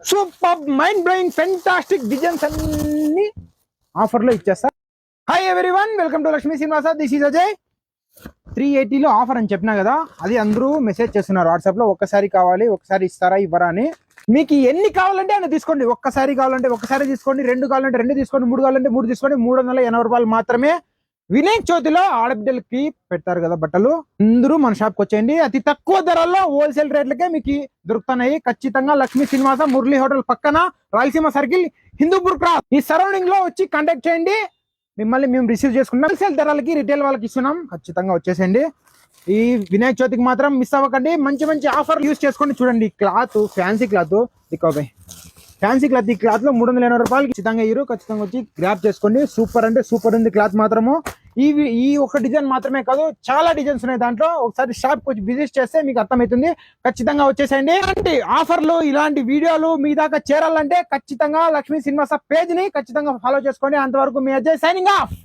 Super mind blowing fantastic designs అన్ని offer లో ఇచ్చేస్తా. Hi everyone, welcome to Lakshmi Srinivasa. This is Ajay. 380లో ఆఫర్ అని చెప్పినా కదా, అది అందరూ మెసేజ్ చేస్తున్నారు వాట్సాప్ లో. ఒక్కసారి కావాలి, ఒకసారి ఇస్తారా ఇవ్వరా అని. మీకు ఎన్ని కావాలంటే అని తీసుకోండి. ఒక్కసారి కావాలంటే ఒక్కసారి తీసుకోండి, రెండు కావాలంటే రెండు తీసుకోండి, మూడు కావాలంటే మూడు తీసుకోండి. 380 రూపాయలు మాత్రమే. వినాయక చవితిలో ఆడబిడ్డలకి పెడతారు కదా బట్టలు, అందరూ మన షాప్కి వచ్చేయండి. అతి తక్కువ ధరల్లో హోల్సేల్ రేట్లకే మీకు దొరుకుతున్నాయి. ఖచ్చితంగా లక్ష్మీ శ్రీనివాస మురళీ హోటల్ పక్కన రాయలసీమ సర్కిల్ హిందూపూర్ క్రాస్ ఈ సరౌండింగ్ లో వచ్చి కాంటాక్ట్ చేయండి. మిమ్మల్ని మేము రిసీవ్ చేసుకుంటాం. హోల్సేల్ ధరలకి రిటైల్ వాళ్ళకి ఇస్తున్నాం. ఖచ్చితంగా వచ్చేసేయండి. ఈ వినాయక చవితికి మాత్రం మిస్ అవ్వకండి. మంచి మంచి ఆఫర్ యూస్ చేసుకోండి. చూడండి క్లాత్, ఫ్యాన్సీ క్లాత్, దిక్కోబాయ్ ఫ్యాన్సీ క్లాత్. ఈ క్లాత్ లో 380 రూపాయలు ఖచ్చితంగా ఇరు. ఖచ్చితంగా వచ్చి గ్రాప్ చేసుకోండి. సూపర్ అంటే సూపర్ ఉంది క్లాత్ మాత్రము. ఈ ఒక డిజైన్ మాత్రమే కాదు, చాలా డిజైన్స్ ఉన్నాయి దాంట్లో. ఒకసారి షాప్ వచ్చి విజిట్ చేస్తే మీకు అర్థమవుతుంది. ఖచ్చితంగా వచ్చేసేయండి. ఇలాంటి ఆఫర్లు, ఇలాంటి వీడియోలు మీ దాకా చేరాలంటే ఖచ్చితంగా లక్ష్మీ శ్రీనివాస పేజ్ ని ఖచ్చితంగా ఫాలో చేసుకోండి. అంతవరకు మీ అజయ్ సైనింగ్ ఆఫ్.